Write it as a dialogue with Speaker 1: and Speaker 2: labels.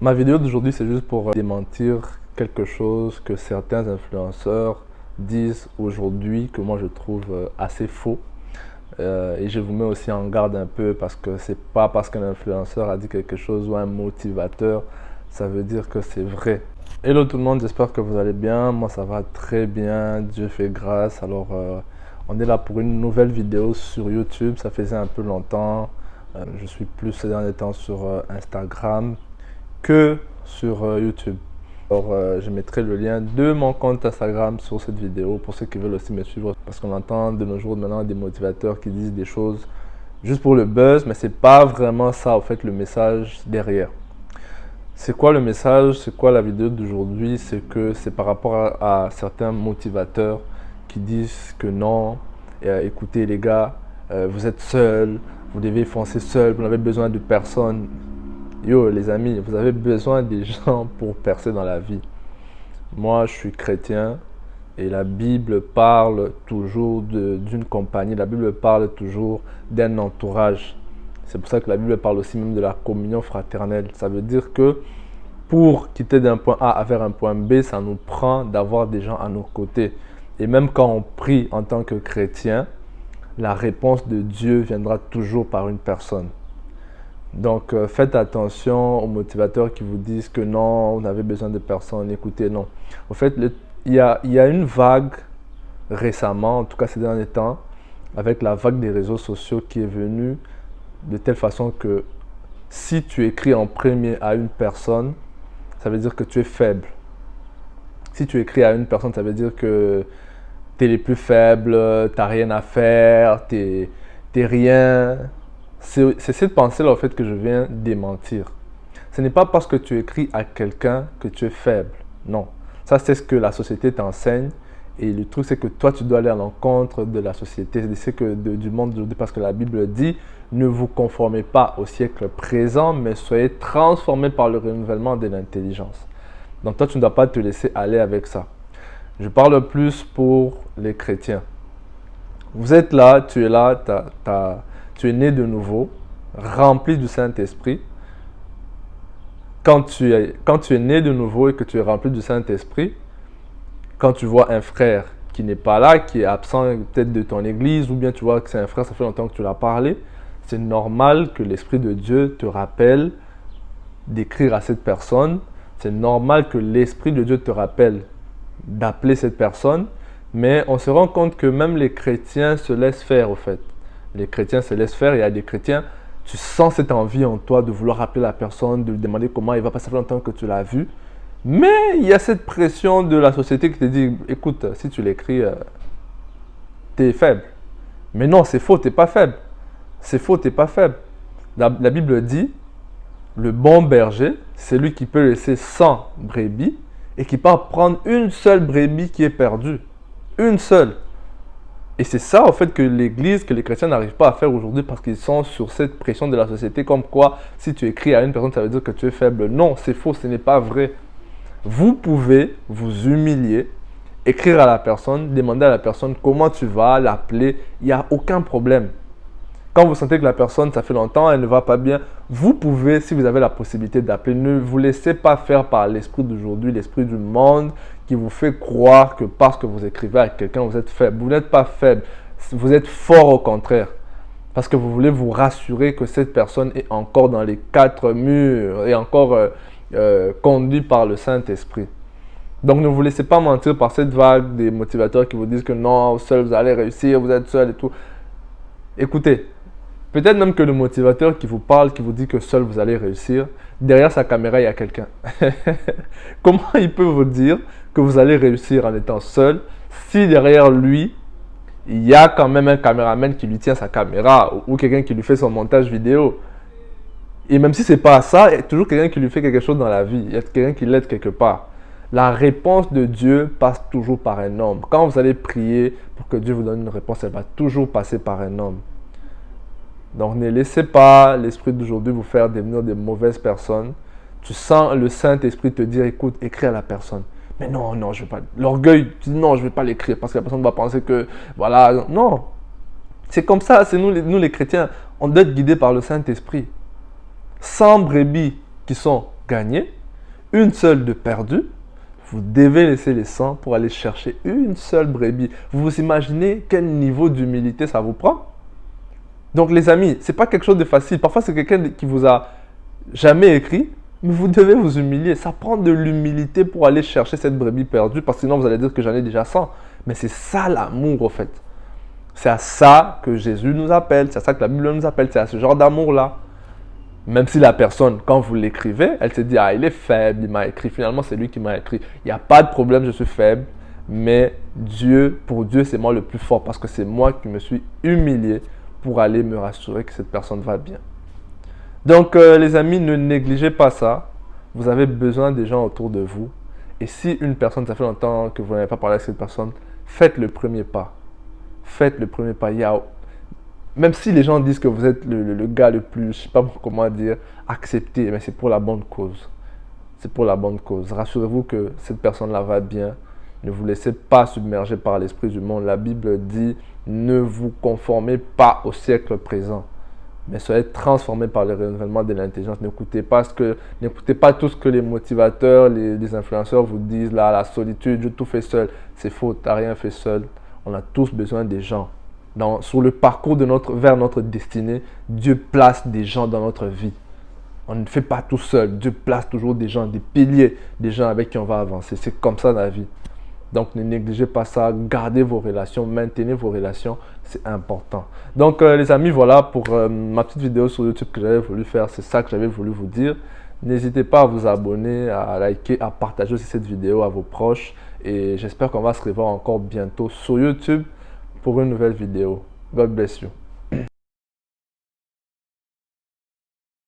Speaker 1: Ma vidéo d'aujourd'hui, c'est juste pour démentir quelque chose que certains influenceurs disent aujourd'hui, que moi je trouve assez faux. Et je vous mets aussi en garde un peu parce que c'est pas parce qu'un influenceur a dit quelque chose ou un motivateur, ça veut dire que c'est vrai. Hello tout le monde, j'espère que vous allez bien. Moi ça va très bien, Dieu fait grâce. Alors on est là pour une nouvelle vidéo sur YouTube, ça faisait un peu longtemps. Je suis plus ces derniers temps sur Instagram que sur YouTube. Alors, je mettrai le lien de mon compte Instagram sur cette vidéo pour ceux qui veulent aussi me suivre. Parce qu'on entend de nos jours maintenant des motivateurs qui disent des choses juste pour le buzz, mais c'est pas vraiment ça, en fait, le message derrière. C'est quoi le message? C'est quoi la vidéo d'aujourd'hui? C'est que c'est par rapport à certains motivateurs qui disent que non, écoutez les gars, vous êtes seuls, vous devez foncer seul, vous n'avez besoin de personne. Yo les amis, vous avez besoin des gens pour percer dans la vie. Moi je suis chrétien et la Bible parle toujours d'une compagnie, la Bible parle toujours d'un entourage. C'est pour ça que la Bible parle aussi même de la communion fraternelle. Ça veut dire que pour quitter d'un point A vers un point B, ça nous prend d'avoir des gens à nos côtés. Et même quand on prie en tant que chrétien, la réponse de Dieu viendra toujours par une personne. Donc, faites attention aux motivateurs qui vous disent que non, vous avez besoin de personne. Écoutez, non. En fait, il y a une vague récemment, en tout cas ces derniers temps, avec la vague des réseaux sociaux qui est venue de telle façon que si tu écris en premier à une personne, ça veut dire que tu es faible. Si tu écris à une personne, ça veut dire que tu es les plus faibles, tu n'as rien à faire, tu n'es rien. C'est cette pensée-là, en fait, que je viens démentir. Ce n'est pas parce que tu écris à quelqu'un que tu es faible. Non. Ça, c'est ce que la société t'enseigne. Et le truc, c'est que toi, tu dois aller à l'encontre de la société, du monde d'aujourd'hui, parce que la Bible dit, ne vous conformez pas au siècle présent, mais soyez transformés par le renouvellement de l'intelligence. Donc toi, tu ne dois pas te laisser aller avec ça. Je parle plus pour les chrétiens. Vous êtes là, tu es là, tu es né de nouveau, rempli du Saint-Esprit. Quand tu es né de nouveau et que tu es rempli du Saint-Esprit, quand tu vois un frère qui n'est pas là, qui est absent peut-être de ton église, ou bien tu vois que c'est un frère, ça fait longtemps que tu l'as parlé, c'est normal que l'Esprit de Dieu te rappelle d'écrire à cette personne. C'est normal que l'Esprit de Dieu te rappelle d'appeler cette personne, mais on se rend compte que même les chrétiens se laissent faire, au fait. Les chrétiens se laissent faire. Il y a des chrétiens, tu sens cette envie en toi de vouloir appeler la personne, de lui demander comment il va passer longtemps que tu l'as vu. Mais il y a cette pression de la société qui te dit, écoute, si tu l'écris, tu es faible. Mais non, c'est faux, tu n'es pas faible. C'est faux, tu n'es pas faible. La Bible dit, le bon berger, c'est lui qui peut laisser 100 brebis et qui peut prendre une seule brebis qui est perdue. Une seule. Et c'est ça, en fait, que l'Église, que les chrétiens n'arrivent pas à faire aujourd'hui parce qu'ils sont sur cette pression de la société comme quoi, si tu écris à une personne, ça veut dire que tu es faible. Non, c'est faux, ce n'est pas vrai. Vous pouvez vous humilier, écrire à la personne, demander à la personne comment tu vas, l'appeler, il n'y a aucun problème. Quand vous sentez que la personne, ça fait longtemps, elle ne va pas bien, vous pouvez, si vous avez la possibilité d'appeler, ne vous laissez pas faire par l'esprit d'aujourd'hui, l'esprit du monde qui vous fait croire que parce que vous écrivez à quelqu'un, vous êtes faible. Vous n'êtes pas faible, vous êtes fort au contraire. Parce que vous voulez vous rassurer que cette personne est encore dans les quatre murs et encore conduite par le Saint-Esprit. Donc ne vous laissez pas mentir par cette vague des motivateurs qui vous disent que non, seul vous allez réussir, vous êtes seul et tout. Écoutez, peut-être même que le motivateur qui vous parle, qui vous dit que seul vous allez réussir, derrière sa caméra, il y a quelqu'un. Comment il peut vous dire que vous allez réussir en étant seul si derrière lui, il y a quand même un caméraman qui lui tient sa caméra ou quelqu'un qui lui fait son montage vidéo? Et même si ce n'est pas ça, il y a toujours quelqu'un qui lui fait quelque chose dans la vie. Il y a quelqu'un qui l'aide quelque part. La réponse de Dieu passe toujours par un homme. Quand vous allez prier pour que Dieu vous donne une réponse, elle va toujours passer par un homme. Donc ne laissez pas l'esprit d'aujourd'hui vous faire devenir de mauvaises personnes. Tu sens le Saint-Esprit te dire, écoute, écris à la personne. Mais non, non, je ne vais pas. L'orgueil, tu dis non, je ne vais pas l'écrire parce que la personne va penser que, voilà, non. C'est comme ça, c'est nous les chrétiens, on doit être guidés par le Saint-Esprit. 100 brebis qui sont gagné, une seule de perdue. Vous devez laisser les 100 pour aller chercher une seule brebis. Vous vous imaginez quel niveau d'humilité ça vous prend? Donc les amis, ce n'est pas quelque chose de facile. Parfois, c'est quelqu'un qui vous a jamais écrit, mais vous devez vous humilier. Ça prend de l'humilité pour aller chercher cette brebis perdue, parce que sinon vous allez dire que j'en ai déjà 100. Mais c'est ça l'amour, en fait. C'est à ça que Jésus nous appelle, c'est à ça que la Bible nous appelle, c'est à ce genre d'amour-là. Même si la personne, quand vous l'écrivez, elle se dit, ah, il est faible, il m'a écrit, finalement c'est lui qui m'a écrit. Il n'y a pas de problème, je suis faible, mais Dieu, pour Dieu, c'est moi le plus fort, parce que c'est moi qui me suis humilié pour aller me rassurer que cette personne va bien. Donc, les amis, ne négligez pas ça. Vous avez besoin des gens autour de vous. Et si une personne, ça fait longtemps que vous n'avez pas parlé avec cette personne, faites le premier pas. Faites le premier pas. Même si les gens disent que vous êtes le gars le plus, je ne sais pas comment dire, accepté, mais c'est pour la bonne cause. C'est pour la bonne cause. Rassurez-vous que cette personne-là va bien. Ne vous laissez pas submerger par l'esprit du monde. La Bible dit, ne vous conformez pas au siècle présent, mais soyez transformés par le renouvellement de l'intelligence. N'écoutez pas tout ce que les motivateurs, les influenceurs vous disent, là, la solitude, je tout fais seul. C'est faux, tu n'as rien fait seul. On a tous besoin des gens. Sur le parcours vers notre destinée, Dieu place des gens dans notre vie. On ne fait pas tout seul. Dieu place toujours des gens, des piliers, des gens avec qui on va avancer. C'est comme ça dans la vie. Donc, ne négligez pas ça. Gardez vos relations, maintenez vos relations. C'est important. Donc, les amis, voilà pour ma petite vidéo sur YouTube que j'avais voulu faire. C'est ça que j'avais voulu vous dire. N'hésitez pas à vous abonner, à liker, à partager aussi cette vidéo à vos proches. Et j'espère qu'on va se revoir encore bientôt sur YouTube pour une nouvelle vidéo. God bless you.